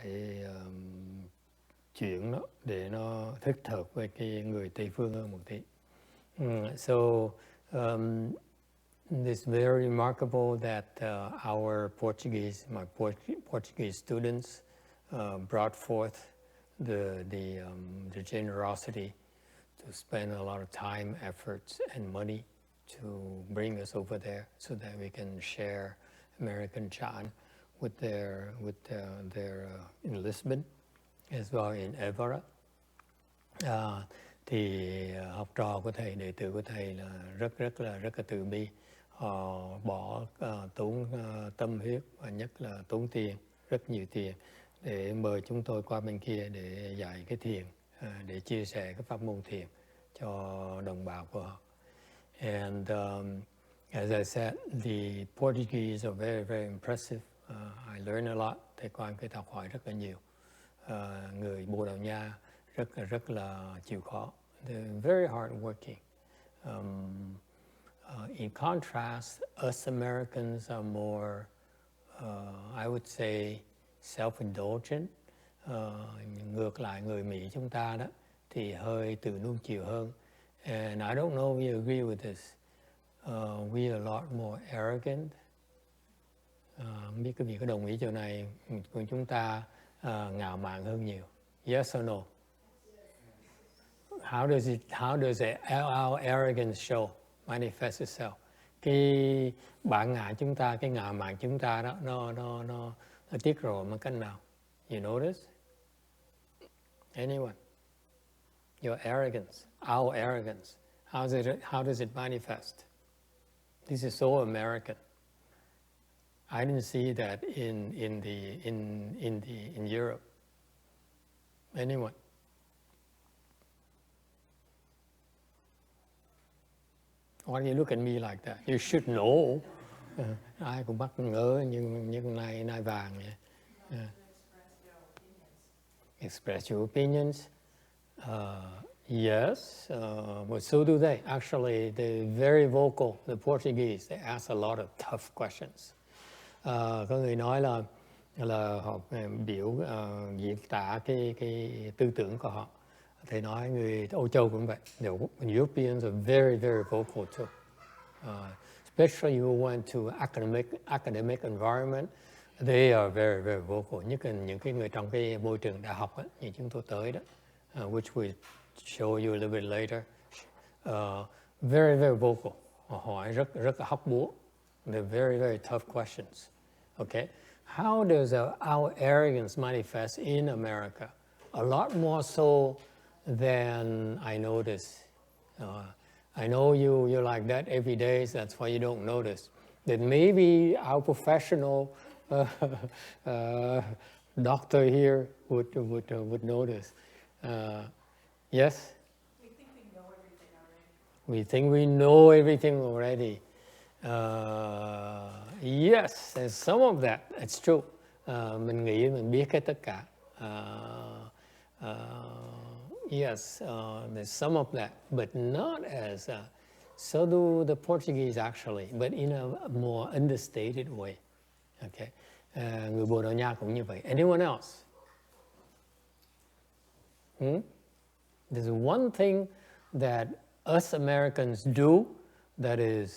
phải chuyển nó để nó thích hợp với cái người Tây phương hơn một tí. So it's very remarkable that our my Portuguese students brought forth the generosity to spend a lot of time, efforts, and money to bring us over there so that we can share American Chan with their in Lisbon as well in Evora. Thì học trò của thầy, đệ tử của thầy là rất là từ bi. Họ bỏ tốn tâm huyết và nhất là tốn tiền, rất nhiều tiền để mời chúng tôi qua bên kia để dạy cái thiền, để chia sẻ cái pháp môn thiền cho đồng bào của họ. And as I said, the Portuguese are very, very impressive. I learned a lot. Thầy Quang cái học hỏi rất là nhiều. Người Bồ Đào Nha rất là chịu khó. They're very hard working. In contrast, us Americans are more, I would say, self-indulgent. Ngược lại người Mỹ chúng ta đó thì hơi tự nuông chiều hơn. And I don't know if you agree with this. We are a lot more arrogant. Không biết quý vị có đồng ý chỗ này, chúng ta ngạo mạn hơn nhiều. Yes or no? How does our arrogance show, manifest itself? Cái bản ngã chúng ta, cái ngạo mạn chúng ta đó, nó tiết lộ bằng cách nào? You notice? Anyone? Your arrogance, our arrogance. How does it manifest? This is so American. I didn't see that in Europe. Anyone? Why do you look at me like that? You should know. Ai cũng bắt ngỡ như nai vàng vậy. Express your opinions. Yes, but so do they. Actually, they're very vocal. The Portuguese, they ask a lot of tough questions. Có người nói là họ biểu diễn tả cái tư tưởng của họ. Thầy nói người Âu Châu cũng vậy. The Europeans are very, very vocal too. Especially you went to academic environment, they are very, very vocal. Nhất là những cái người trong cái môi trường đại học ấy, như chúng tôi tới đó, which we show you a little bit later. Very, very vocal. Họ hỏi rất là hóc búa. They're very, very tough questions. Okay, how does our arrogance manifest in America? A lot more so than I notice. I know you're like that every day, so that's why you don't notice. That maybe our professional doctor here would notice. Yes? We think we know everything already. We think we know everything already. Yes, there's some of that. It's true. Mình nghĩ mình biết hết tất cả. Yes, there's some of that, but not as, so do the Portuguese actually, but in a more understated way. Okay, người Bồ Đào Nha cũng như vậy. Anyone else? There's one thing that us Americans do that is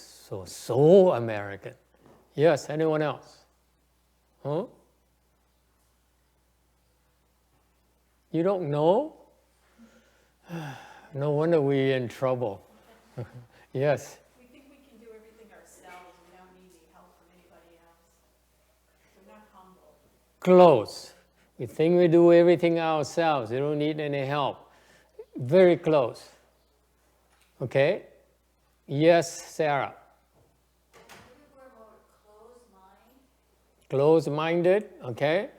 so American. Yes, anyone else? You don't know? No wonder we're in trouble. Yes? We think we can do everything ourselves. We don't need any help from anybody else. We're not humble. Close. We think we do everything ourselves. We don't need any help. Very close. Okay? Yes, Sarah? We're more closed-minded. Closed-minded, okay?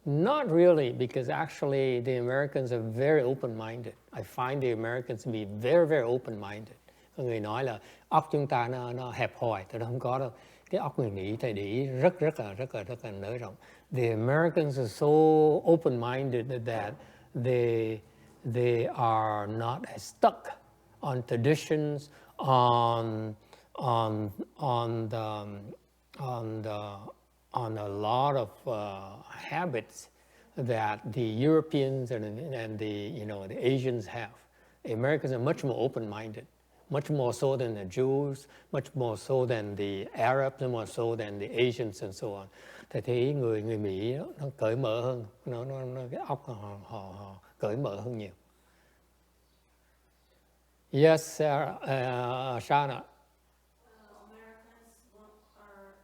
Not really, because actually the Americans are very open-minded. I find the Americans to be very, very open-minded. Có người nói là óc chúng ta nó hẹp hòi, thì nó không có đâu. Cái óc người Mỹ thầy để ý rất là nới rộng. The Americans are so open-minded that they are not as stuck on traditions, on on a lot of habits that the Europeans and the Asians have. The Americans are much more open-minded, much more so than the Jews, much more so than the Arabs, much more so than the Asians and so on. Thì người Mỹ nó cởi mở hơn, cái óc họ cởi mở hơn nhiều. Yes, Shana. Americans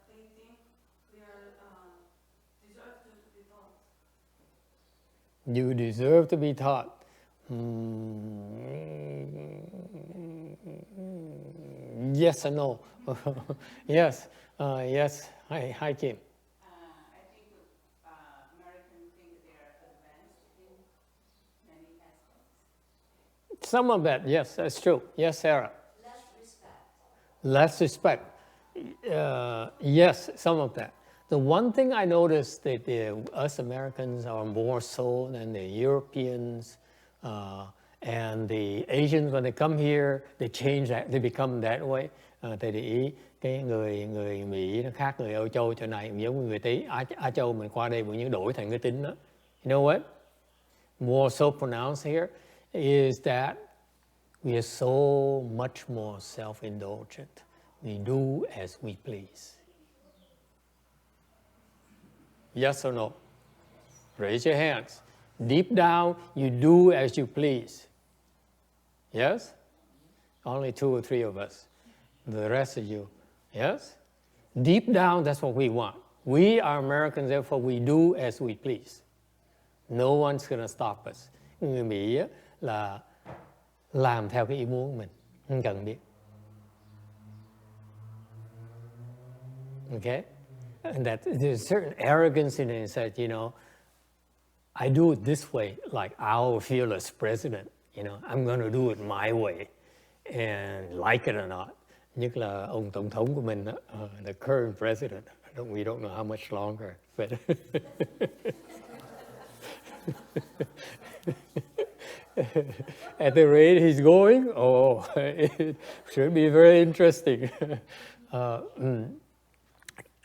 they think we are deserve to be taught. You deserve to be taught. Yes or no? Yes. Yes. Hi, Kim. I think Americans think they're advanced in many aspects. Some of that, yes, that's true. Yes, Sarah. Less respect. Less respect. Yes, some of that. The one thing I noticed that us Americans are more so than the Europeans and the Asians. When they come here, they change that, they become that way. Tại để ý cái người Mỹ nó khác người Âu Châu chỗ này, giống người Tây Á Châu mình qua đây vẫn đổi thành cái tính đó. You know what? More so pronounced here is that we are so much more self-indulgent. We do as we please. Yes or no? Raise your hands. Deep down, you do as you please. Yes? Only 2 or 3 of us. The rest of you. Yes? Deep down, that's what we want. We are Americans, therefore we do as we please. No one's going to stop us. Người Mỹ là làm theo cái ý muốn của mình, không cần biết. Okay? And that there's certain arrogance in it and said, I do it this way, like our fearless president. I'm going to do it my way, and like it or not. Nhất là ông tổng thống của mình, the current president. We don't know how much longer, but at the rate he's going, it should be very interesting.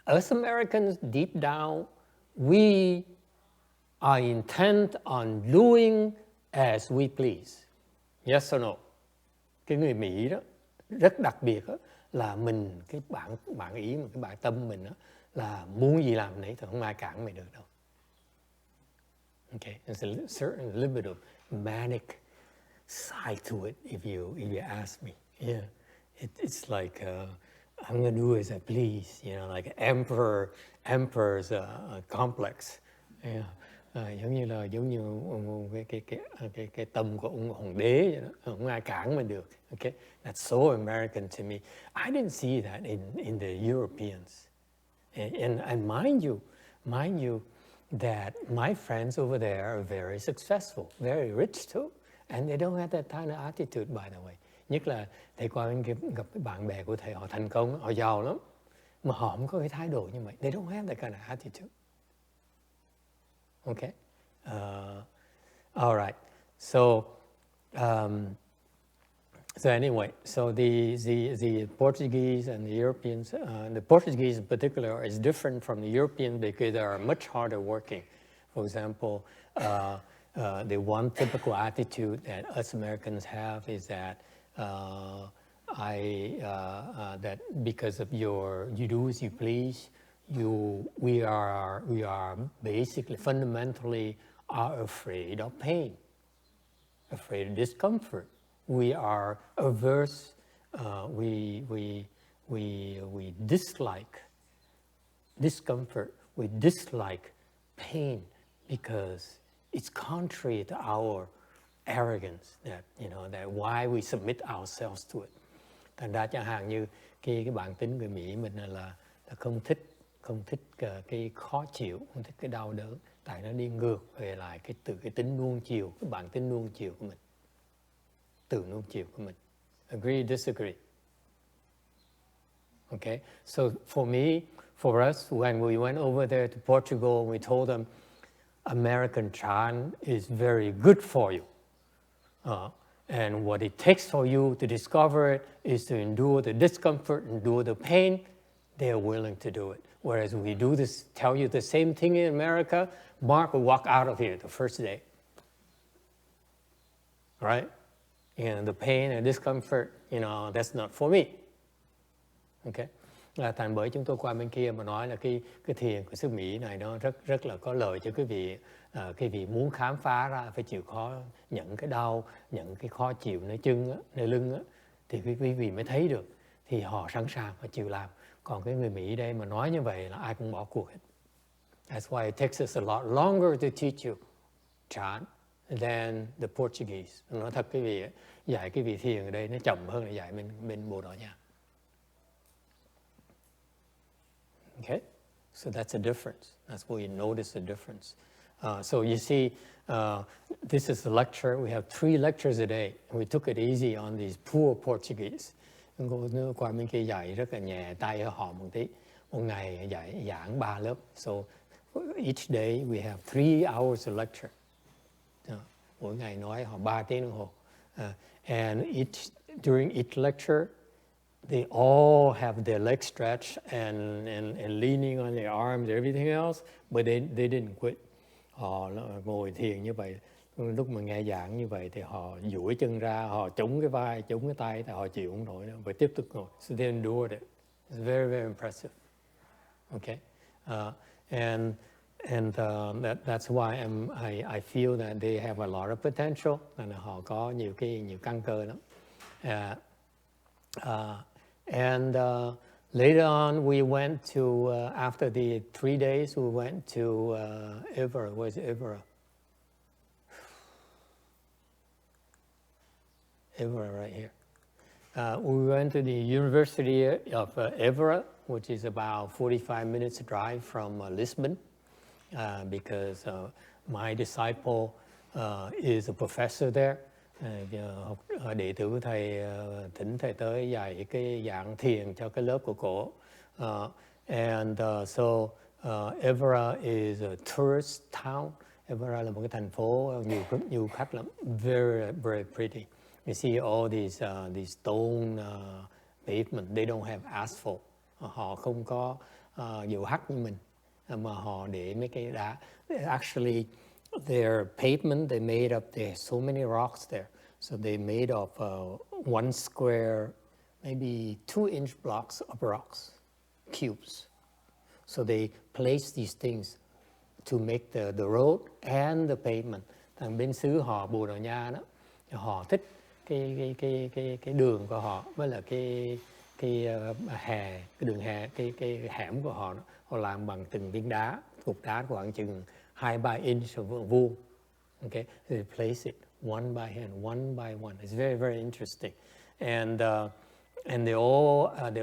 Us Americans, deep down, we are intent on doing as we please. Yes or no? Cái người Mỹ đó, rất đặc biệt đó, là mình, cái bản ý, cái bản tâm mình đó, là muốn gì làm nấy, thì không ai cản mày được đâu. Okay, there's a certain little bit of manic side to it, if you ask me. Yeah, it's like I'm going to do as I please, like emperor's complex. Yeah. Giống như cái tâm của ông hoàng đế vậy đó. Không ai cản mình được. Okay, that's so American to me. I didn't see that in the Europeans. And mind you, that my friends over there are very successful, very rich too, and they don't have that kind of attitude, by the way. Nhất là thầy qua bên kia gặp cái bạn bè của thầy, họ thành công, họ giàu lắm, mà họ không có cái thái độ như vậy. They don't have that kind of attitude. Okay, all right. So anyway, so the Portuguese and the Europeans, the Portuguese in particular, is different from the Europeans because they are much harder working. For example, the one typical attitude that us Americans have is that that because of you do as you please. We are basically fundamentally are afraid of pain, afraid of discomfort. We are averse. We dislike discomfort. We dislike pain because it's contrary to our arrogance. That why we submit ourselves to it. Thành ra chẳng hạn như cái bản tính người Mỹ mình là không thích cái khó chịu, không thích cái đau đớn, tại nó đi ngược về lại từ cái tính nuông chiều, cái bản tính nuông chiều của mình, từ nuông chiều của mình. Agree, disagree? Okay, so for us, when we went over there to Portugal, we told them American Chan is very good for you. And what it takes for you to discover it is to endure the discomfort, endure the pain. They are willing to do it. Whereas we do this, tell you the same thing in America, Mark will walk out of here the first day. Right? And the pain and discomfort, that's not for me. Okay? Thành bởi chúng tôi qua bên kia mà nói là cái thiền của xứ Mỹ này nó rất là có lợi cho quý vị. Quý vị muốn khám phá ra phải chịu khó nhận cái đau, nhận cái khó chịu nơi chân, nơi lưng, thì quý vị mới thấy được. Thì họ sẵn sàng và chịu làm. Còn cái người Mỹ đây mà nói như vậy là ai cũng bỏ cuộc hết. That's why it takes us a lot longer to teach you chant than the Portuguese. Nói thật quý vị, dạy quý vị thiền ở đây nó chậm hơn là dạy bên Bồ Đào Nha. Okay, so that's a difference. That's where you notice the difference. So you see, this is the lecture. We have 3 lectures a day. We took it easy on these poor Portuguese. Cô qua bên kia dạy rất là nhẹ tay ở họ một tí. Một ngày dạy giảng 3 lớp. So each day we have 3 hours of lecture. Mỗi ngày nói họ 3 tiếng đồng hồ. And during each lecture, they all have their legs stretched and leaning on their arms, everything else, but they didn't quit. Họ ngồi thiền như vậy, lúc mà nghe giảng như vậy thì họ duỗi chân ra, họ chống cái vai, chống cái tay, thì họ chịu không nổi nữa, và tiếp tục ngồi. So they endured it. It's very, very impressive. Okay, that's why I feel that they have a lot of potential, and họ có nhiều căn cơ lắm. Later on, we went to, after the 3 days, we went to Evora. Where's Evora? Evora, right here. We went to the University of Evora, which is about 45 minutes drive from Lisbon, because my disciple is a professor there. Đệ tử thầy thỉnh thầy tới dạy cái dạng thiền cho cái lớp của cổ. So Evora is a tourist town. Evora là một cái thành phố nhiều khách lắm. Very, very pretty. You see all these stone pavement. They don't have asphalt. Họ không có dầu hắt như mình, mà họ để mấy cái đá. Actually, their pavement, they made up, there's so many rocks there. So they made of 1 square, maybe 2-inch blocks of rocks, cubes. So they place these things to make the road and the pavement. Thằng bên xứ họ Bồ Đào Nha đó, họ thích cái đường của họ với là cái đường hè, cái hẻm của họ đó. Họ làm bằng từng viên đá, cục đá khoảng chừng 2-3 inch vuông. Okay, they place it one by hand, one by one. It's very, very interesting, and they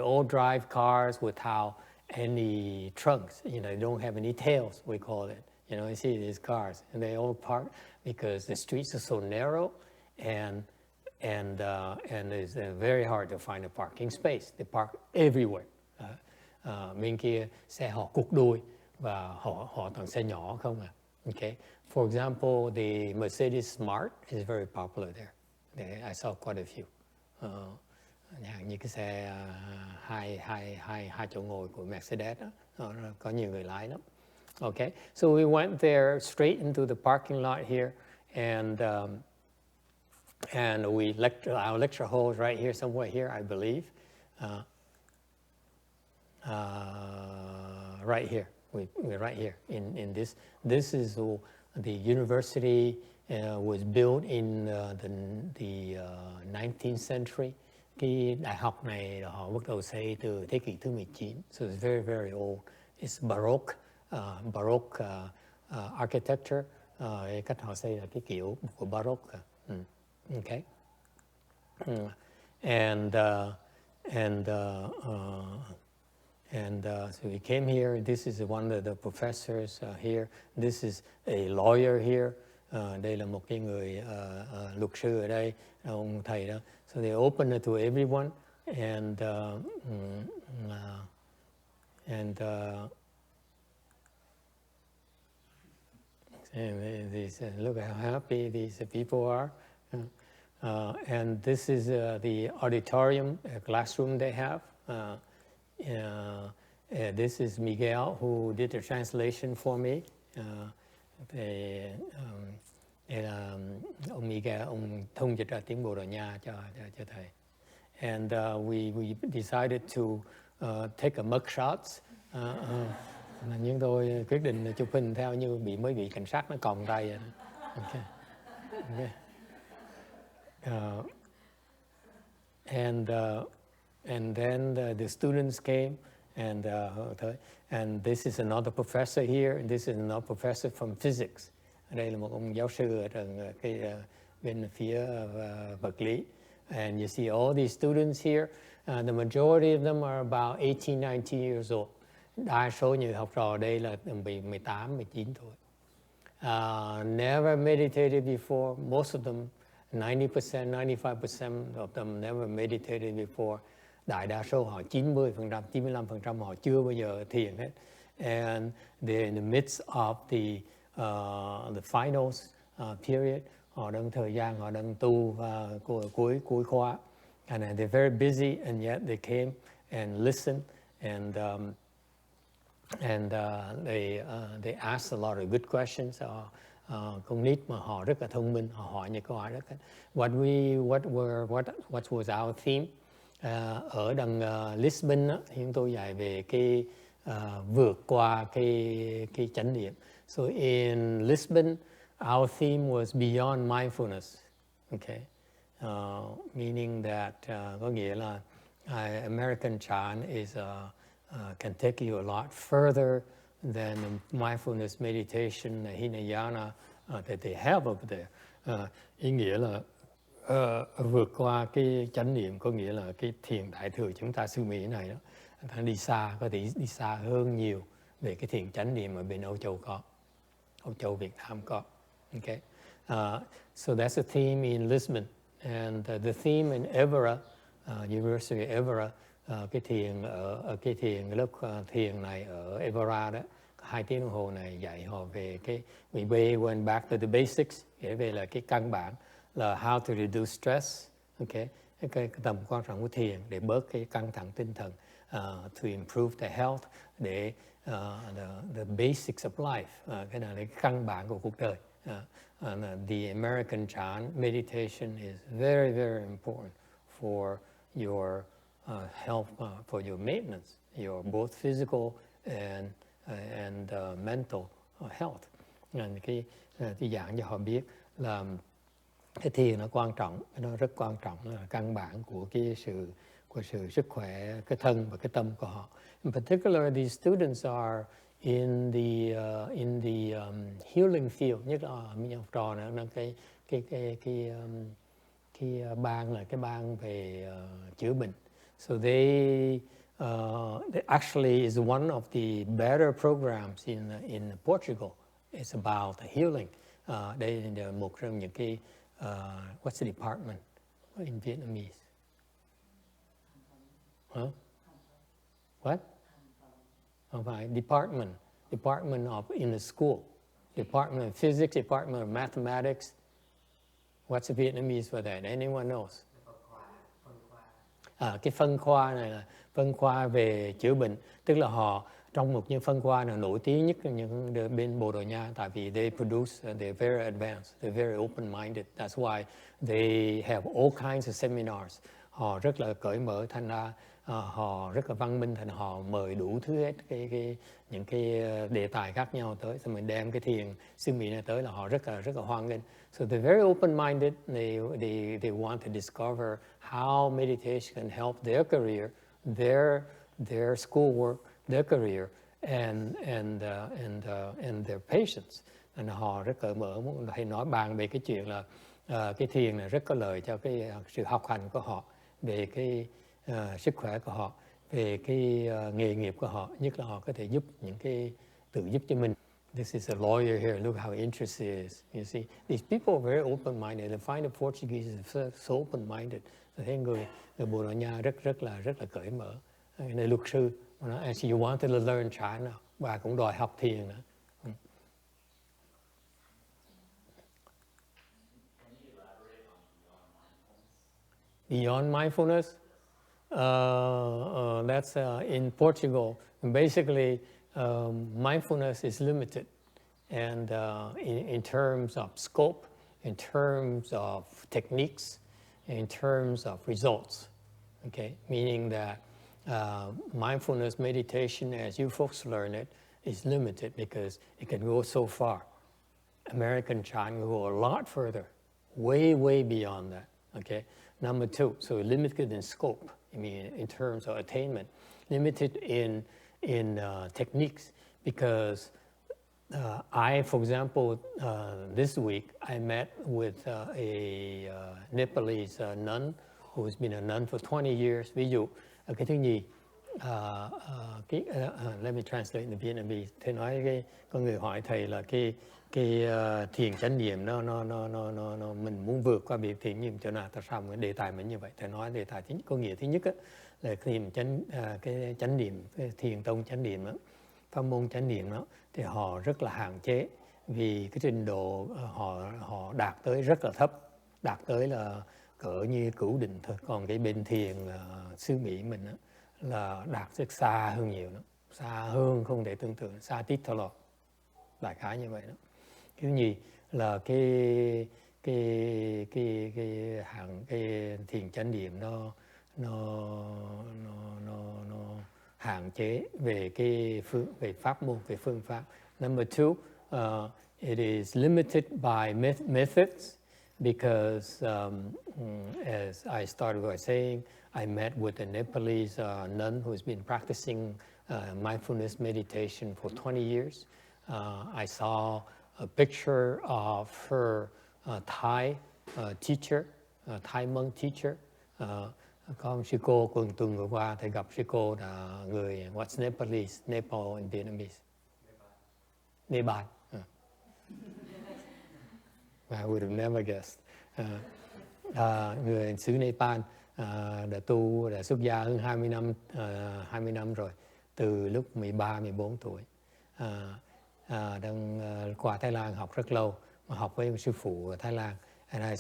all drive cars without any trunks. They don't have any tails. We call it. You see these cars, and they all park because the streets are so narrow, and it's very hard to find a parking space. They park everywhere. Bên kia xe họ cục đuôi và họ toàn xe nhỏ không à. Okay. For example, the Mercedes Smart is very popular there. I saw quite a few. Như cái xe hai chỗ ngồi của Mercedes đó, có nhiều người lái lắm. Okay, so we went there straight into the parking lot here, and we our lecture hall is right here, somewhere here, I believe. Right here. We're right here in this. This is the university was built in the 19th century. Cái đại học này họ bắt đầu xây từ thế kỷ thứ 19. So it's very, very old. It's Baroque architecture. Cách họ xây là cái kiểu của Baroque. Okay. So we came here. This is one of the professors here. This is a lawyer here. Đây là một cái người luật sư ở đây, ông thầy đó. So they open it to everyone, and look how happy these people are. And this is the auditorium, classroom they have. This is Miguel who did the translation for me. Đây là ông Miguel, ông thông dịch ra tiếng Bồ Đào Nha cho thầy. And we decided to take a mugshot. Nhưng tôi quyết định chụp hình theo như mới bị cảnh sát nó còng tay vậy. Okay. Okay. And then the students came, and this is another professor here, and this is another professor from physics. Đây là một ông giáo sư ở trường bên phía vật lý. And you see all these students here. The majority of them are about 18, 19 years old. Đa số những học trò đây là 18, 19 tuổi. Never meditated before. Most of them, 90%, 95% of them never meditated before. Đại đa số họ 90%, 95% họ chưa bao giờ thiền hết. And they're in the midst of the finals period. Họ đang thời gian họ đang tu cuối khóa. And they're very busy, and yet they came and listened, and they asked a lot of good questions. Con nít mà họ rất là thông minh, họ hỏi những câu hỏi rất là... What was our theme? Ở đằng Lisbon á, thì chúng tôi dạy về cái vượt qua cái chánh niệm. So in Lisbon, our theme was beyond mindfulness. Okay, meaning that có nghĩa là American chant is can take you a lot further than the mindfulness meditation, Hinayana that they have over there. Ý nghĩa là vượt qua cái chánh niệm, có nghĩa là cái thiền đại thừa chúng ta xứ Mỹ này đó, ta đi xa, có thể đi xa hơn nhiều về cái thiền chánh niệm ở bên Âu Châu có, Âu Châu Việt Nam có. Okay, so that's a theme in Lisbon, and the theme in Evora, University of Evora, cái thiền ở cái thiền lớp thiền này ở Evora đó, 2 tiếng đồng hồ này dạy họ về cái we went back to the basics, kể về là cái căn bản là how to reduce stress, okay, cái tầm quan trọng của thiền để bớt cái căng thẳng tinh thần, to improve the health, để the basics of life, cái này là cái căn bản của cuộc đời. The American chant meditation is very, very important for your health, for your maintenance, your both physical and mental health. Cái dạng cho họ biết là cái thiền nó quan trọng, nó rất quan trọng, là căn bản của sự sức khỏe cái thân và cái tâm của họ. In particular, these students are in the healing field, nhất là những học trò này, nó cái bang là cái bang về chữa bệnh. So they actually is one of the better programs in Portugal. It's about healing. Đây là một trong những cái what's the department in Vietnamese? Huh? What? Không phải department of in the school, department of physics, department of mathematics. What's the Vietnamese for that? Anyone knows? Cái phân khoa này là phân khoa về chữa bệnh, tức là họ trong một những phân khoa nào nổi tiếng nhất những bên Bồ Đào Nha, tại vì they produce, they're very advanced, they're very open-minded. That's why they have all kinds of seminars. Họ rất là cởi mở, thành ra họ rất là văn minh, thành họ mời đủ thứ hết những cái đề tài khác nhau tới, xong mình đem cái thiền xứ Mỹ này tới là họ rất là hoan nghênh. So they're very open-minded. They want to discover how meditation can help their career, their schoolwork, their career, and their patients. And họ rất cởi mở, hay nói bàn về cái chuyện là cái thiền này rất có lợi cho cái sự học hành của họ, về cái sức khỏe của họ, về cái nghề nghiệp của họ, nhất là họ có thể tự giúp cho mình. This is a lawyer here. Look how interested he is. You see, these people are very open-minded. I find the Portuguese so open-minded. Tôi thấy người Bồ Đào Nha rất là cởi mở. Này luật sư, actually you wanted to learn China, và cũng đòi học thiền nữa. Beyond mindfulness, that's in Portugal. And basically, mindfulness is limited, and in terms of scope, in terms of techniques, in terms of results. Okay, meaning that mindfulness meditation, as you folks learn it, is limited because it can go so far. American Chan can go a lot further, way, way beyond that. Okay. Number two, so limited in scope. I mean, in terms of attainment, limited in techniques, because I, for example, this week I met with a Nepalese nun who's been a nun for 20 years. Ví dụ, cái thứ nhì, let me translate in Vietnamese. Thầy nói có người hỏi thầy là cái thiền chánh niệm nó mình muốn vượt qua việc thiền niệm chỗ nào, tại sao cái đề tài mình như vậy? Thầy nói đề tài có nghĩa thứ nhất á, là cái chánh niệm, cái thiền tông chánh niệm đó, pháp môn chánh niệm đó, thì họ rất là hạn chế vì cái trình độ họ đạt tới rất là thấp, đạt tới là cỡ như cửu định thôi. Còn cái bên thiền xứ Mỹ mình đó, là đạt rất xa hơn nhiều lắm, xa hơn không thể tưởng tượng, xa tít thọ lọt, đại khái như vậy đó. Thứ nhì là cái thiền chánh niệm nó hạn chế về về pháp môn, về phương pháp. Number two, it is limited by methods, because as I started by saying, I met with a Nepalese nun who's been practicing mindfulness meditation for 20 years. I saw a picture of her Thai teacher, Thai monk teacher. Có một sư cô tuần vừa qua thầy gặp sư cô là người what's Nepalese, Nepal in Vietnamese, Nepal. I would have never guessed. Người xứ Nepal, đã xuất gia hơn 20 năm rồi, từ lúc 13, 14 tuổi. Đang qua Thái Lan học rất lâu, mà học với một sư phụ ở Thái Lan. And I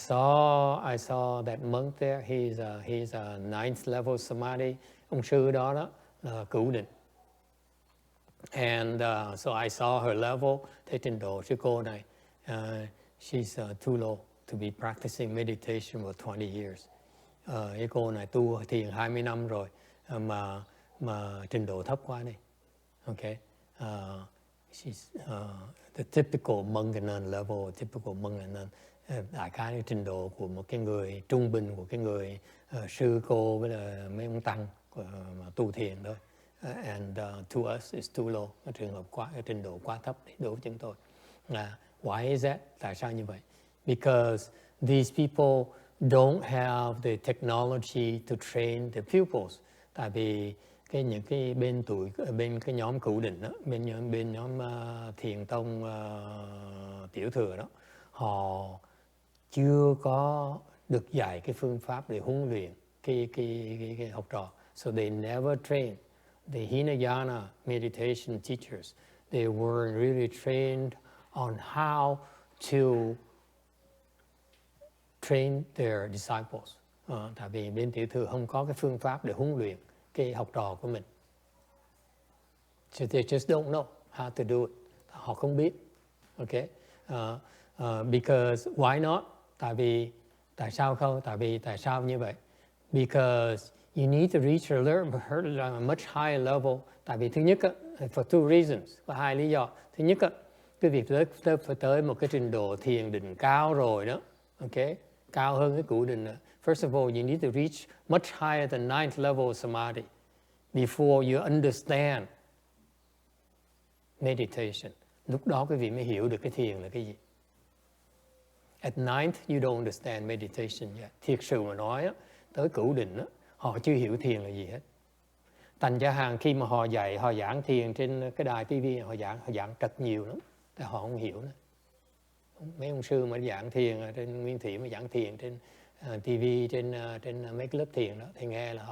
saw that monk there. He's a ninth level samadhi. Ông sư đó là cửu định. And so I saw her level. Thế trình độ sư cô này, she's too low to be practicing meditation for 20 years. Cái cô này tu thiền 20 năm rồi, mà trình độ thấp quá đi. Okay. She's the typical monk and nun level, typical monk and nun. Đại khái trình độ của một cái người trung bình, của cái người sư cô với là mấy ông tăng mà tu thiền thôi. And to us it's too low. Cái trường hợp cái trình độ quá thấp đối với chúng tôi. Why is that? Tại sao như vậy? Because these people don't have the technology to train the pupils. Tại vì những cái bên cái nhóm cửu định đó, bên nhóm thiền tông tiểu thừa đó, họ chưa có được dạy cái phương pháp để huấn luyện cái học trò. So they never trained the Hinayana meditation teachers. They weren't really trained on how to train their disciples. Tại vì bên tiểu thừa không có cái phương pháp để huấn luyện cái học trò của mình. So they just don't know how to do it. Họ không biết. Okay. Because why not? Tại sao không? Tại sao như vậy? Because you need to reach a much higher level. Tại vì thứ nhất, for two reasons, có hai lý do. Thứ nhất, cái việc phải tới một cái trình độ thiền định cao rồi đó. Okay? Cao hơn cái cửu định. First of all, you need to reach much higher than ninth level samadhi before you understand meditation. Lúc đó quý vị mới hiểu được cái thiền là cái gì. At ninth, you don't understand meditation yet. Thiệt sự mà nói, tới cửu định, họ chưa hiểu thiền là gì hết. Thành ra hàng khi mà họ giảng thiền trên cái đài TV, họ giảng trật nhiều lắm, tại họ không hiểu nữa. Mấy ông sư mà giảng thiền trên Nguyên Thủy, mà giảng thiền trên TV, trên mấy cái lớp thiền đó, thì nghe là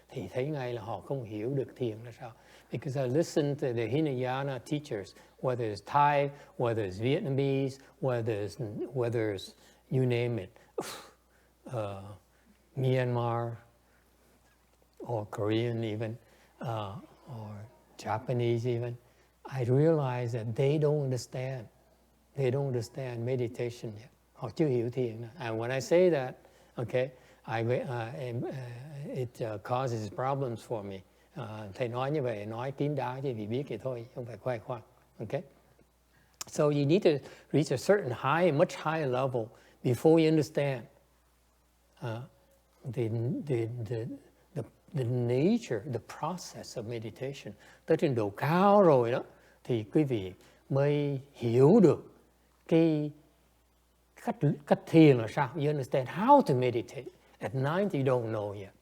thì thấy ngay là họ không hiểu được thiền là sao. Because I listened to the Hinayana teachers, whether it's Thai, whether it's Vietnamese, whether it's you name it, Myanmar, or Korean even, or Japanese even, I realize that they don't understand. They don't understand meditation yet. Họ chưa hiểu thiền. And when I say that, okay, it causes problems for me. Thầy nói như vậy, nói kín đáo chỉ vì biết vậy thôi, không phải khoe khoang. Okay? So you need to reach a certain much higher level before you understand the nature, the process of meditation. Tới trình độ cao rồi đó, thì quý vị mới hiểu được cái cách thiền là sao. You understand how to meditate. At night you don't know yet.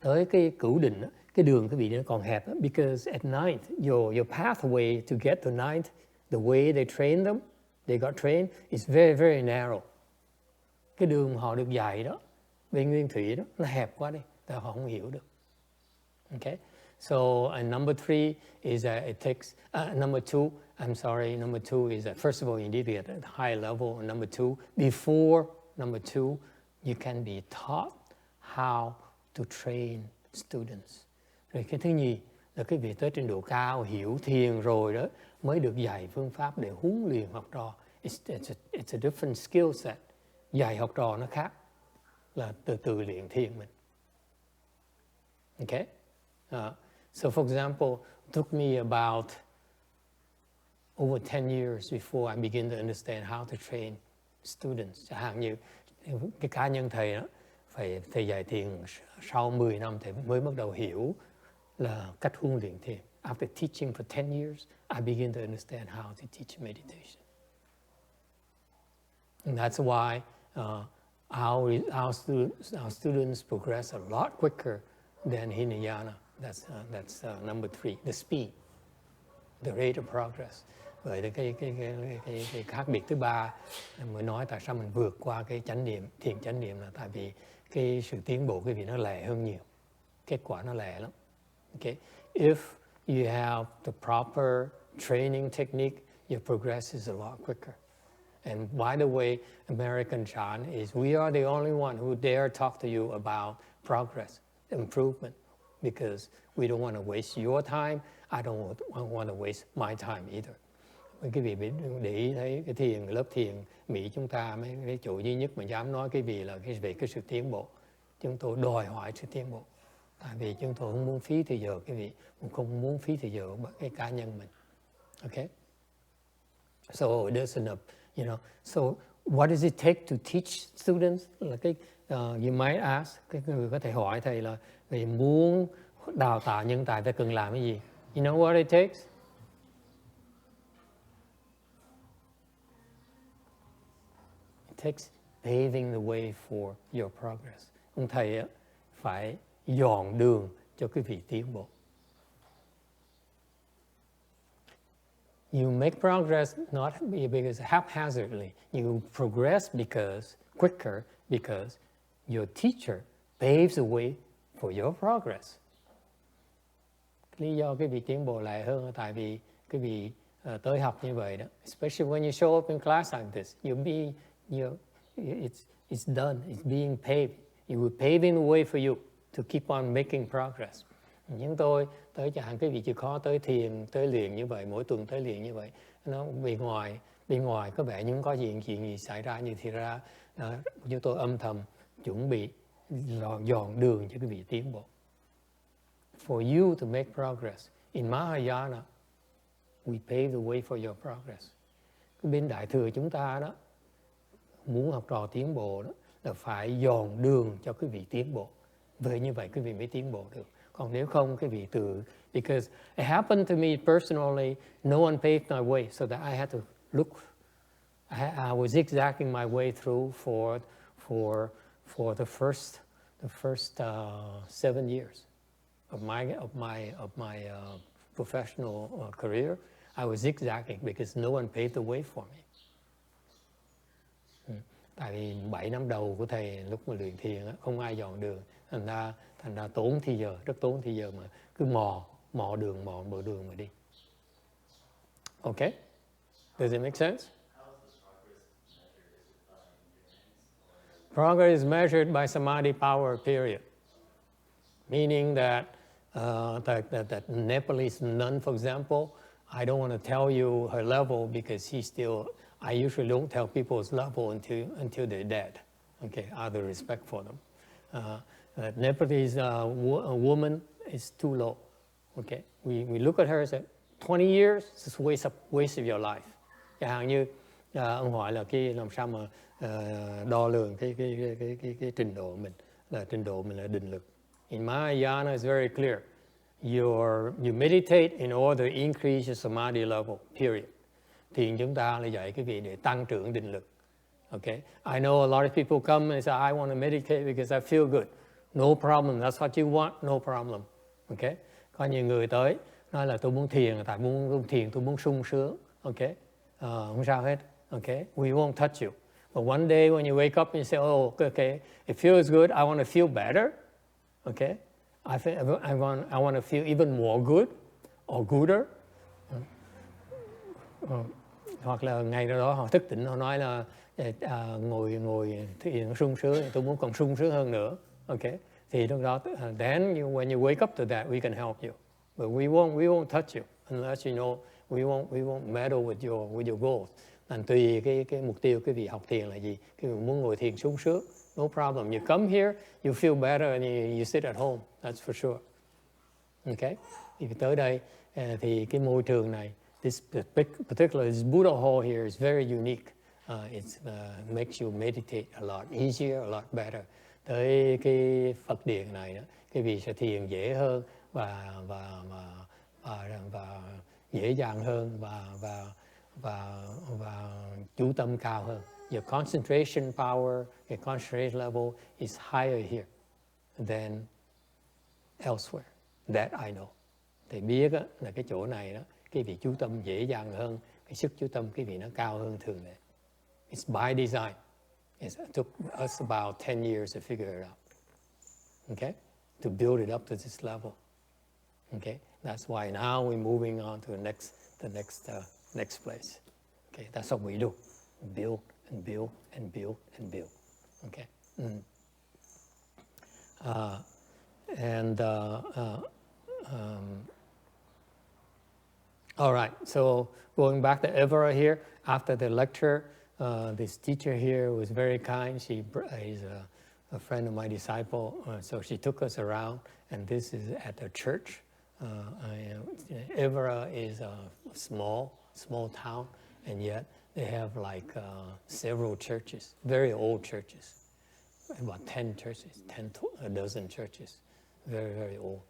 Tới cái cửu định, cái đường quý vị nó còn hẹp. Because at night, your pathway to get to night, the way they train them, they got trained, is very, very narrow. Cái đường họ được dạy đó, bên nguyên thủy đó, nó hẹp quá đi, tại họ không hiểu được. Okay? So, and number three is that it takes, number two is that first of all, you need to get at a high level. And number two, you can be taught how to train students. Rồi cái thứ nhì là cái việc tới trình độ cao, hiểu thiền rồi đó, mới được dạy phương pháp để huấn luyện học trò. It's a different skill set. Dạy học trò nó khác là từ luyện thiền mình. Okay? So for example, it took me about over 10 years before I began to understand how to train students. Chẳng hạn như cái cá nhân thầy đó, thầy dạy thiền sau 10 năm thầy mới bắt đầu hiểu là cách huấn luyện thiền. After teaching for 10 years, I began to understand how to teach meditation. And that's why our students progress a lot quicker than Hinayana. That's number three, the speed, the rate of progress. Vậy thì cái khác biệt thứ ba mới nói tại sao mình vượt qua cái chánh niệm, thiền chánh niệm là tại vì cái sự tiến bộ cái việc nó lẹ hơn nhiều, kết quả nó lẹ lắm. Okay, if you have the proper training technique, your progress is a lot quicker. And by the way, American chant is we are the only one who dare talk to you about progress, improvement, because we don't want to waste your time. I don't want to waste my time either. Cái vị để ý thấy cái thiền, lớp thiền Mỹ chúng ta mấy cái chỗ duy nhất mà dám nói cái gì là về cái sự tiến bộ. Chúng tôi đòi hỏi sự tiến bộ. Tại vì chúng tôi không muốn phí thời giờ cái vị, không muốn phí thời giờ bởi cái cá nhân mình. Okay? So it doesn't, so what does it take to teach students? Là cái you might ask, cái người có thể hỏi thầy là vì muốn đào tạo nhân tài ta cần làm cái gì? You know what it takes? It takes paving the way for your progress. Ông thầy phải dọn đường cho cái vị tiến bộ. You make progress not because haphazardly. You progress quicker because your teacher paves the way for your progress. Lý do cái vị tiến bộ lại hơn là tại vì cái vị tới học như vậy đó. Especially when you show up in class like this, it's done. It's being paved. You were paving the way for you to keep on making progress. Chúng tôi tới chẳng hạn cái vị chịu khó tới thiền, tới luyện như vậy, mỗi tuần tới luyện như vậy, nó bên ngoài có vẻ những có chuyện gì xảy ra, nhưng thì ra chúng tôi âm thầm chuẩn bị dọn đường cho cái vị tiến bộ. For you to make progress in Mahayana, we pave the way for your progress. Cái bên Đại thừa chúng ta đó, muốn học trò tiến bộ đó là phải dọn đường cho cái vị tiến bộ. Vậy như vậy cái vị mới tiến bộ được. Còn nếu không cái vị tự, because it happened to me personally, no one paved my way, so that I had to look. I was zigzagging my way through for the first 7 years of my professional career. I was zigzagging because no one paved the way for me. Tại vì 7 năm đầu của thầy lúc mà luyện thiền không ai dọn đường, thành ra tốn thì giờ, rất tốn thì giờ mà cứ mò đường mà đi. Okay? Does it make sense? Progress is measured by samadhi power, period. Meaning that That Nepalese nun, for example, I don't want to tell you her level because I usually don't tell people's level until they're dead, okay, out of respect for them. Nepalese woman is too low, okay. We look at her and say, 20 years, it's a waste of your life. Chẳng hạn như ông hỏi là làm sao mà đo lường cái trình độ mình, là định lực. In Mahayana, it's very clear. You meditate in order to increase your samadhi level, period. Thiền chúng ta là dạy cái vị để tăng trưởng định lực. Okay? I know a lot of people come and say, I want to meditate because I feel good. No problem, that's what you want, no problem. Okay? Có nhiều người tới, nói là tôi muốn thiền, tại muốn thiền tôi muốn sung sướng. Okay? Không sao hết. Okay? We won't touch you. But one day when you wake up and you say, oh, okay, it feels good, I want to feel better. Okay? I want to feel even more good or gooder. Hoặc là ngày nào đó họ thức tỉnh, họ nói là ngồi thiền sung sướng, tôi muốn còn sung sướng hơn nữa. Okay? Thì lúc đó, then when you wake up to that, we can help you. But we won't touch you unless you know we won't meddle with your goals. Thành tùy cái mục tiêu cái vị học thiền là gì. Cái vị muốn ngồi thiền sung sướng, no problem. You come here, you feel better and you sit at home. That's for sure. Okay? Thì tới đây thì cái môi trường này, particularly this Buddha hall here is very unique. It makes you meditate a lot easier, a lot better. Tới cái Phật điện này đó, cái vị sẽ thiền dễ hơn và dễ dàng hơn và chú tâm cao hơn. Your concentration power, your concentration level is higher here than elsewhere. That I know. Thì biết á, là cái chỗ này đó, cái vị chú tâm dễ dàng hơn, cái sức chú tâm cái vị nó cao hơn thường lệ. It's by design. It took us about 10 years to figure it out. Okay? To build it up to this level. Okay? That's why now we're moving on to the next place. Okay? That's what we do. Build and build and build and build. Okay? All right, so going back to Evora here, after the lecture, this teacher here was very kind. She is a friend of my disciple, so she took us around, and this is at a church. Evora is a small town, and yet they have like several churches, very old churches, about 10 churches, a dozen churches, very, very old.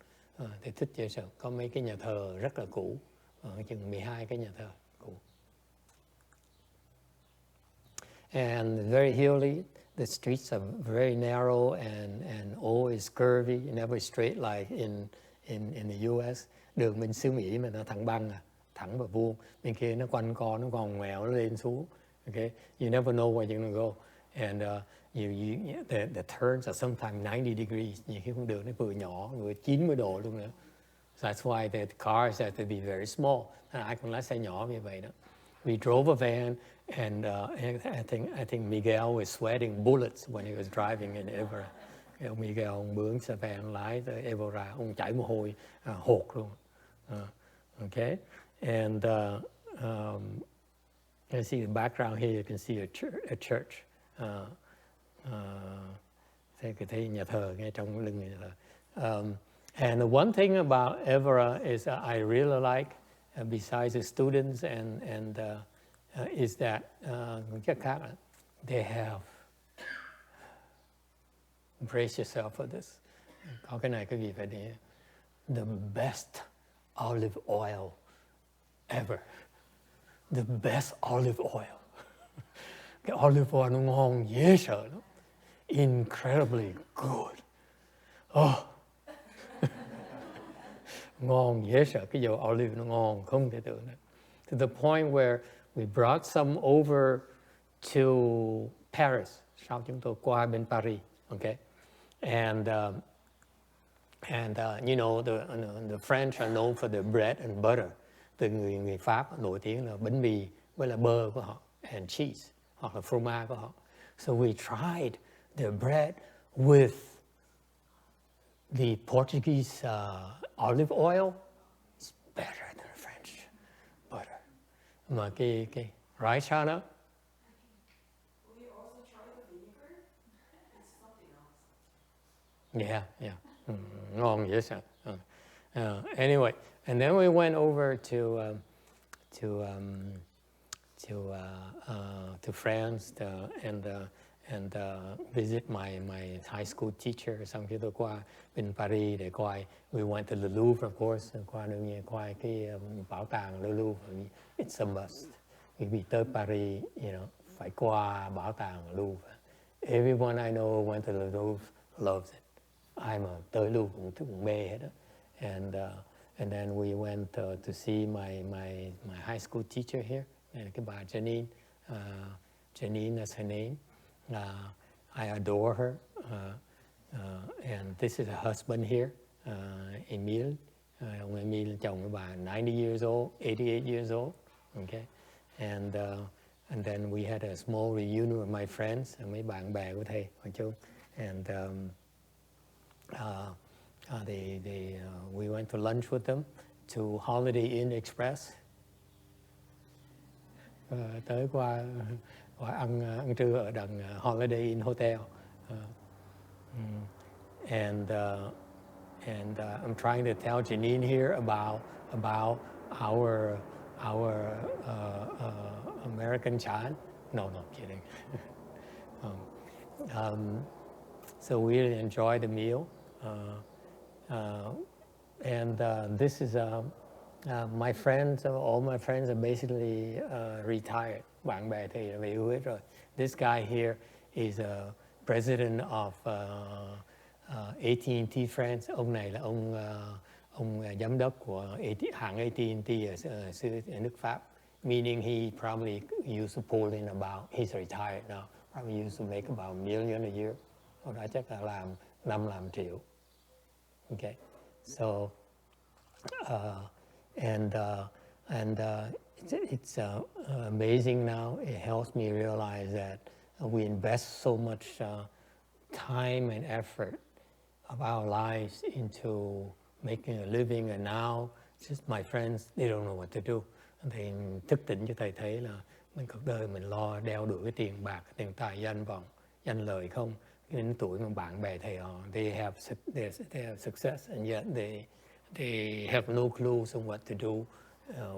Thì thích dễ sợ, có mấy cái nhà thờ rất là cũ, chừng 12 cái nhà thờ cũ. And very hilly, the streets are very narrow and always curvy, never straight like in the US. Đường bên xứ Mỹ mà nó thẳng băng thẳng và vuông. Bên kia nó quanh co, nó còn ngoèo, nó lên xuống. Okay? You never know where you're going to go. And the turns are sometimes 90 degrees. Nhiều khi con đường nó vừa nhỏ, vừa 90 độ luôn nữa. So that's why the cars have to be very small. Ai cũng lái xe nhỏ như vậy đó. We drove a van, and I think Miguel was sweating bullets when he was driving in Evora. Ông Miguel, ông bướng xe van lái tới Evora, ông chảy mồ hôi hột luôn. Okay, and you see the background here. You can see a church. Thấy nhà thờ ngay trong lưng nhà thờ. And the one thing about Evora is I really like, besides the students and is that they have, brace yourself for this. Có cái này cái gì phải để the best olive oil ever. The best olive oil. Cái olive oil nó ngon dễ sợ lắm. Incredibly good. Oh. Ngon dễ sợ, cái dầu olive nó ngon không thể tưởng được. To the point where we brought some over to Paris. Sau chúng tôi qua bên Paris, okay? And you know the French are known for their bread and butter. Từ người Pháp nổi tiếng là bánh mì với là bơ của họ and cheese hoặc là fromage của họ. So we tried their bread with the Portuguese olive oil is better than French butter. Mà cái right China? Will you also try the vinegar? It's something else. Yeah. Ngon dễ sợ. Anyway, and then we went over to France and visit my high school teacher. Xong khi tôi qua bên Paris để coi, we went to the Louvre, of course, qua đương nhiên qua cái bảo tàng Le Louvre. It's a must. Vì tới Paris, phải qua bảo tàng Louvre. Everyone I know went to the Louvre loves it. ai mà tới Louvre cũng mê hết đó. And then we went to see my high school teacher here, cái bà Janine. Janine is her name. I adore her. And this is her husband here, Emile. Ông Emile chồng của bà, 90 years old, 88 years old. Okay. And then we had a small reunion with my friends, mấy bạn bè của thầy Hoàng Trung. And we went to lunch with them to Holiday Inn Express. Tới qua ăn trưa ở đằng Holiday Inn Hotel. And I'm trying to tell Janine here about our American child. No, kidding. So we really enjoyed the meal. And this is my friends. All my friends are basically retired. Bạn bè thì về hưu hết rồi. This guy here is a president of AT&T France. Ông này là ông giám đốc của hãng AT&T ở nước Pháp. Meaning he probably used to pull in about, he's retired now, probably used to make about $1 million a year. Hồi đó chắc là làm triệu. Okay, so it's amazing now. It helps me realize that we invest so much time and effort of our lives into making a living, and now just my friends, they don't know what to do. Thì thức tỉnh cho thầy thấy là mình cuộc đời mình lo đeo đuổi cái tiền bạc, tiền tài, danh vọng, danh lợi không. Đến tuổi mà bạn bè thầy họ, they have success, and yet they have no clues on what to do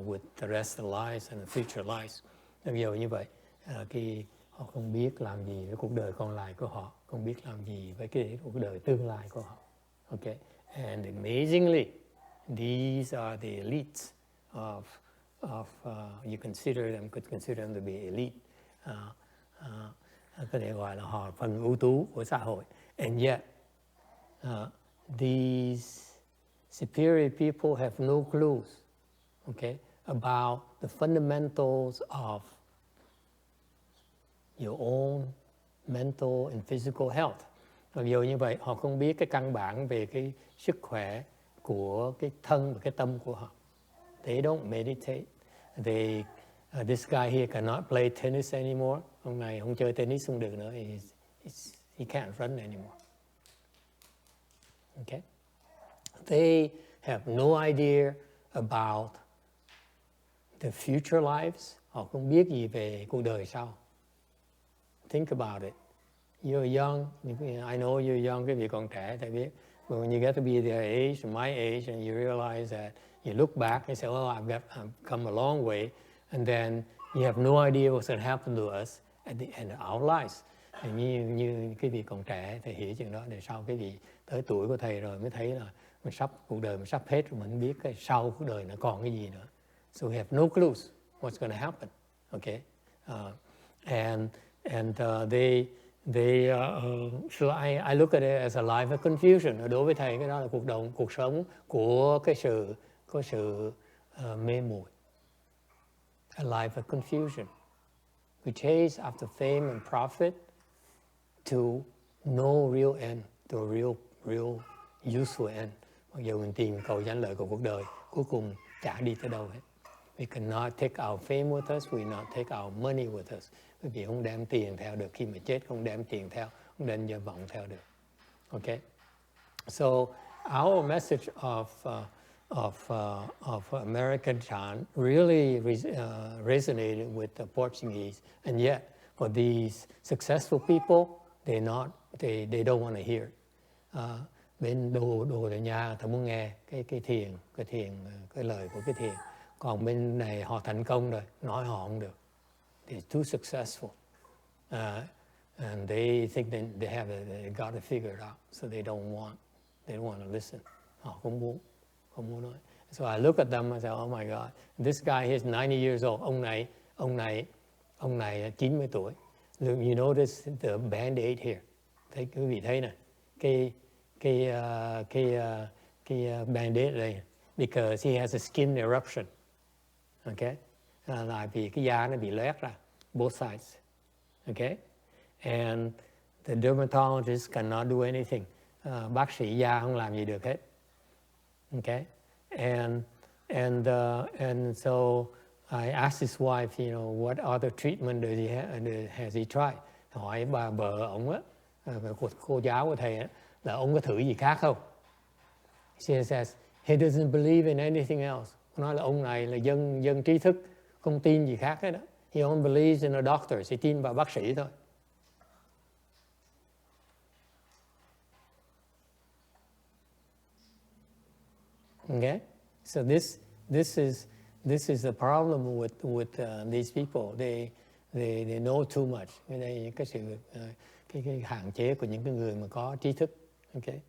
with the rest of their lives and the future lives. Bây giờ như vậy, khi họ không biết làm gì với cuộc đời còn lại của họ, không biết làm gì với cái cuộc đời tương lai của họ. Okay, and amazingly, these are the elites of you could consider them to be elite. Có thể gọi là họ phần ưu tú của xã hội. And yet, these superior people have no clues, okay, about the fundamentals of your own mental and physical health. Mặc dù như vậy, họ không biết cái căn bản về cái sức khỏe của cái thân và cái tâm của họ. They don't meditate. This guy here cannot play tennis anymore. Ông này không chơi tennis không được nữa. He can't run anymore. Okay? They have no idea about the future lives. Họ không biết gì về cuộc đời sau. Think about it. You're young. I know you're young. Cái vị còn trẻ, thầy biết. But when you get to be their age, my age, and you realize that, you look back and say, oh, I've come a long way. And then you have no idea what's going to happen to us at the end of our lives. Thì như cái vị còn trẻ thì hiểu chuyện đó, để sau cái vị tới tuổi của thầy rồi mới thấy là cuộc đời mình sắp hết rồi, mình biết cái sau cuộc đời nó còn cái gì nữa. So we have no clues what's going to happen. Okay, so I look at it as a life of confusion. Đối với thầy cái đó là cuộc sống của có sự mê muội. A life of confusion. We chase after fame and profit to no real end, to a real useful end. Mặc dù mình tìm cầu danh lợi của cuộc đời, cuối cùng chả đi tới đâu hết. We cannot take our fame with us, we cannot take our money with us. Bởi vì không đem tiền theo được, khi mà chết không đem tiền theo, không đem danh vọng theo được. Okay? So our message of American chant really resonated with the Portuguese, and yet for these successful people, they don't want to hear it. Bên đồ đại nha ta muốn nghe cái lời của cái thiền, còn bên này họ thành công rồi, nói họ không được. They're too successful, and they think they got to figure it out, so they don't want to listen. Họ không muốn nói. So I look at them and say, oh my God, this guy he's 90 years old. Ông này 90 tuổi. Look, you notice the band-aid here. Thấy quý vị thấy nè, cái band-aid đây, because he has a skin eruption. Okay, là vì cái da nó bị loét ra, both sides. Okay, and the dermatologist cannot do anything. Bác sĩ da không làm gì được hết. Okay, and so I asked his wife, you know, what other treatment has he tried? Hỏi bà vợ ông á, cô giáo của thầy á, là ông có thử gì khác không? She says he doesn't believe in anything else. Nói là ông này là dân trí thức, không tin gì khác hết đó. He only believes in a doctor, chỉ tin vào bác sĩ thôi. Okay, so this is the problem with these people. They know too much. Cái hạn chế của những cái người mà có trí thức. Okay,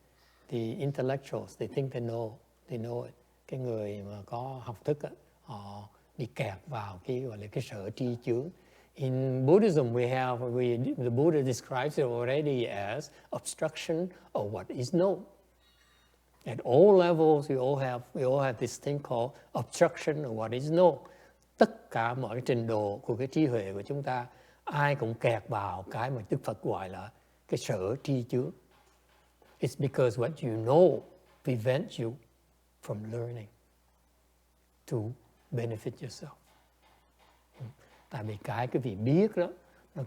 the intellectuals, they think they know it. Cái người mà có học thức á, họ bị kẹt vào cái gọi là cái sở tri chướng. In Buddhism, the Buddha describes it already as obstruction of what is known. At all levels, we all have this thing called obstruction of what is known. Tất cả mọi trình độ của cái trí huệ của chúng ta, ai cũng kẹt vào cái mà Đức Phật gọi là cái sở tri chướng. It's because what you know prevents you from learning to benefit yourself. Tại vì cái vị biết đó, nó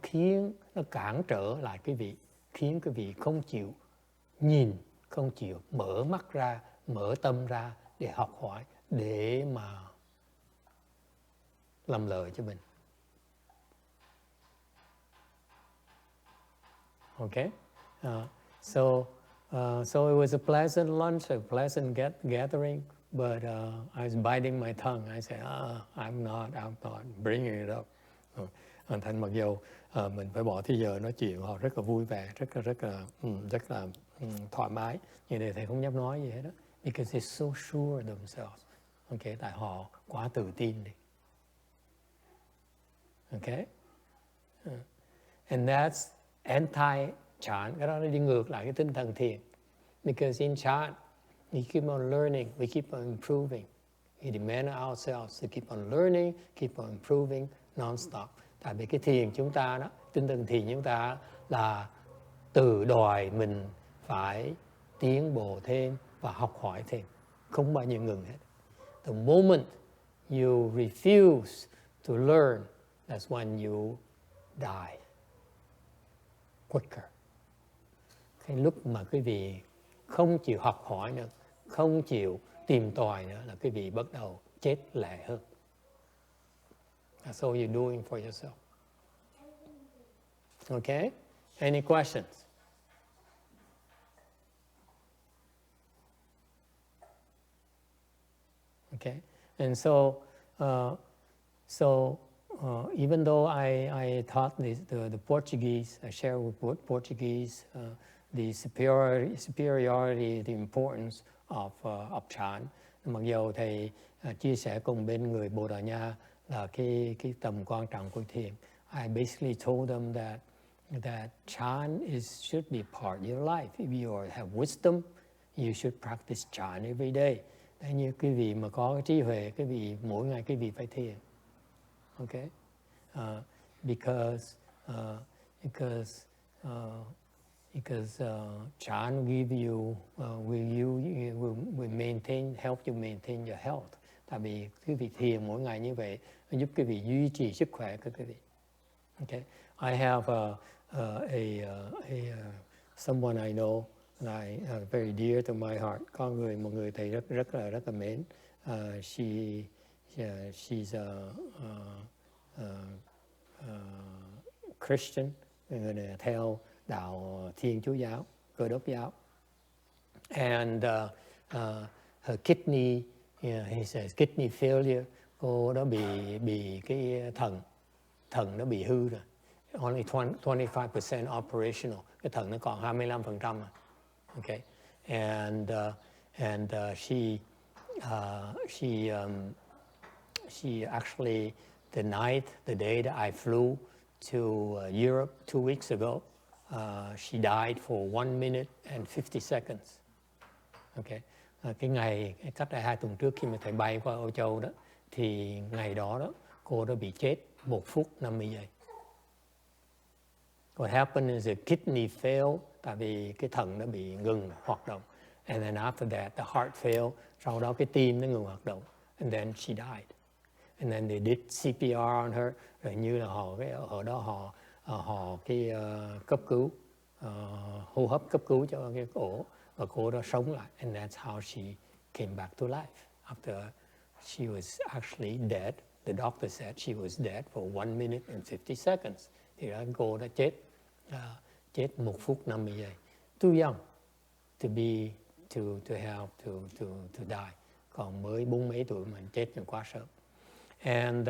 cản trở lại cái vị, khiến cái vị không chịu nhìn, không chịu mở mắt ra, mở tâm ra để học hỏi, để mà làm lợi cho mình. Okay, so it was a pleasant lunch, a pleasant gathering, but I was biting my tongue. I said, I'm not bringing it up. Thành mặc dù mình phải bỏ thời giờ nói chuyện, họ rất là vui vẻ, rất là thoải mái, nhưng để thầy không dám nói gì hết đó, because they're so sure themselves. Okay, tại họ quá tự tin đi. Okay, and that's anti-chant. Cái đó nó đi ngược lại cái tinh thần thiền. Because in chant, we keep on learning, we keep on improving. We demand ourselves to keep on learning, keep on improving non-stop. Tại vì cái thiền chúng ta đó, tinh thần thiền chúng ta là tự đòi mình phải tiến bộ thêm và học hỏi thêm, không bao giờ ngừng hết. The moment you refuse to learn, that's when you die quicker. Cái lúc mà quý vị không chịu học hỏi nữa, không chịu tìm tòi nữa, là quý vị bắt đầu chết lẹ hơn. That's all you're doing for yourself. Okay? Any questions? Okay, and so even though I taught the Portuguese, I share with Portuguese the superiority, the importance of chant. Mặc dù thầy chia sẻ cùng bên người Bồ Đào Nha là cái tầm quan trọng của thiền, I basically told them that chant should be part of your life. If you have wisdom, you should practice chant every day. Đấy, như quý vị mà có cái trí huệ, quý vị mỗi ngày quý vị phải thiền. Okay, because chant will give you will help you maintain your health. Tại vì quý vị thiền mỗi ngày như vậy, nó giúp quý vị duy trì sức khỏe của quý vị. Okay, I have someone I know Like very dear to my heart. Có một người thầy rất là mến. She's a Christian, người này theo đạo Thiên Chúa giáo, Cơ đốc giáo. And her kidney, he says kidney failure. Cô đó bị cái thận nó bị hư rồi. Only 25% operational. Cái thận nó còn 25%. Okay, and she actually the day that I flew to Europe 2 weeks ago, she died for 1 minute and 50 seconds. Okay, cách đây 2 tuần trước khi mà thầy bay qua Âu Châu đó, thì ngày đó cô đã bị chết 1 phút 50 giây. What happened is the kidney failed, tại vì cái thận nó bị ngừng hoạt động. And then after that, the heart failed. Sau đó cái tim nó ngừng hoạt động. And then she died. And then they did CPR on her. Rồi như là họ cấp cứu, hô hấp cấp cứu cho cái cổ. Và cô đó sống lại. And that's how she came back to life. After she was actually dead. The doctor said she was dead for 1 minute and 50 seconds. Thì đó cô đã chết 1 phút 50 giây. Too young to die. Còn mới 40 mấy tuổi mà chết thì quá sớm. And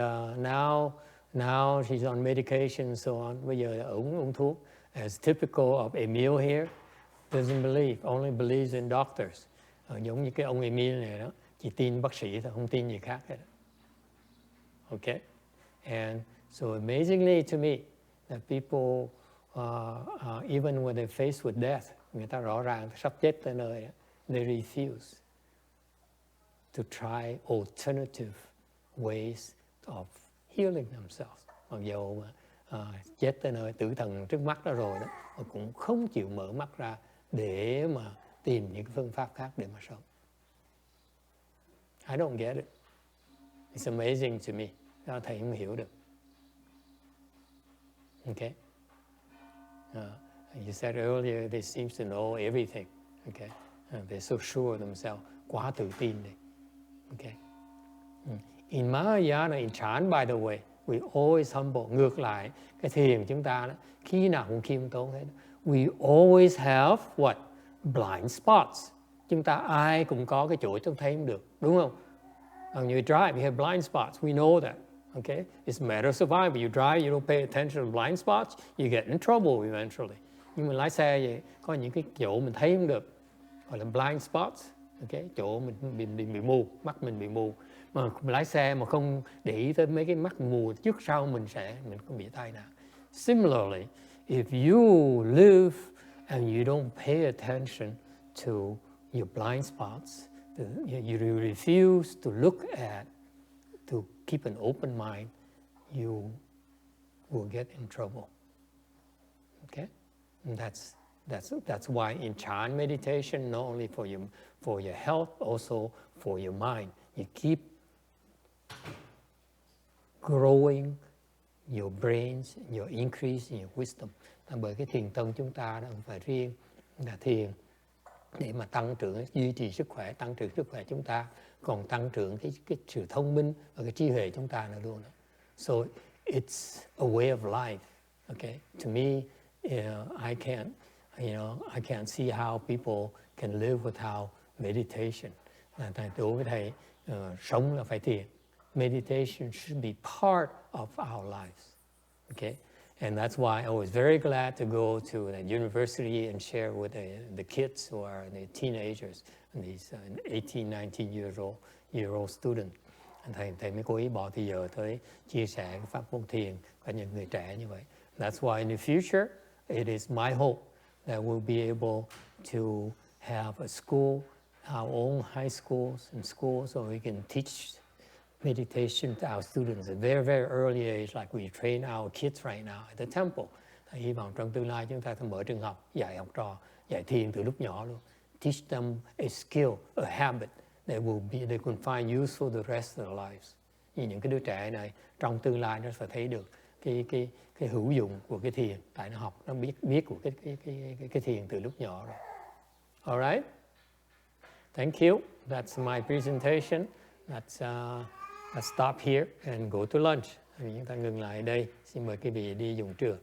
now she's on medication so on. Bây giờ uống thuốc. As typical of Emil here, doesn't believe, only believes in doctors. Giống như cái ông Emil này đó, chỉ tin bác sĩ thôi, không tin gì khác hết. Okay, and so amazingly to me, that people, even when they're faced with death, người ta rõ ràng sắp chết tới nơi, they refuse to try alternative ways of healing themselves. Mặc dù chết tới nơi, tử thần trước mắt đó rồi đó, họ cũng không chịu mở mắt ra để mà tìm những phương pháp khác để mà sống. I don't get it. It's amazing to me. Thầy không hiểu được. Okay. You said earlier they seem to know everything. Okay. They're so sure of themselves. Quá tự tin đấy. Okay. In Mahayana, in Chan, by the way, we always humble. Ngược lại, cái thiền chúng ta đó, khi nào cũng khiêm tốn hết. We always have what? Blind spots. Chúng ta ai cũng có cái chỗ chúng thấy không được, đúng không? When you drive, you have blind spots. We know that. Okay? It's a matter of survival. You drive, you don't pay attention to blind spots, you get in trouble eventually. Nhưng mà lái xe vậy, có những cái chỗ mình thấy không được, gọi là blind spots. Okay? Chỗ mình bị mù, mắt mình bị mù. Mà lái xe mà không để ý tới mấy cái mắt mù trước sau mình có bị tai nạn. Similarly, if you live and you don't pay attention to your blind spots, you refuse to look at, to keep an open mind, you will get in trouble. Okay? And that's why in Chan meditation, not only for your health, also for your mind, you keep growing your brains, your increase in your wisdom. Bởi cái thiền tông chúng ta đó không phải riêng là thiền để mà tăng trưởng, duy trì sức khỏe, tăng trưởng sức khỏe chúng ta, còn tăng trưởng cái sự thông minh và cái trí huệ chúng ta nữa luôn. So it's a way of life. Okay, to me, I can't see how people can live without meditation. Đối với thầy, sống là phải thiền. Meditation should be part of our lives. Okay. And that's why I was very glad to go to the university and share with the kids who are the teenagers, and these 18, 19 year old students. Thầy mới cố ý bỏ thời giờ tới chia sẻ cái pháp môn thiền với những người trẻ như vậy. That's why in the future, it is my hope that we'll be able to have a school, our own high schools and schools, so we can teach meditation to our students at a very, very early age, like we train our kids right now at the temple. Hy vọng trong tương lai chúng ta sẽ mở trường học, dạy học trò, dạy thiền từ lúc nhỏ luôn. Teach them a skill, a habit that they can find useful the rest of their lives. Những cái đứa trẻ này trong tương lai nó sẽ thấy được cái hữu dụng của cái thiền, tại nó học, nó biết của cái thiền từ lúc nhỏ rồi. All right. Thank you. That's my presentation. Let's stop here and go to lunch. Chúng ta ngừng lại ở đây. Xin mời quý vị đi dùng trưa.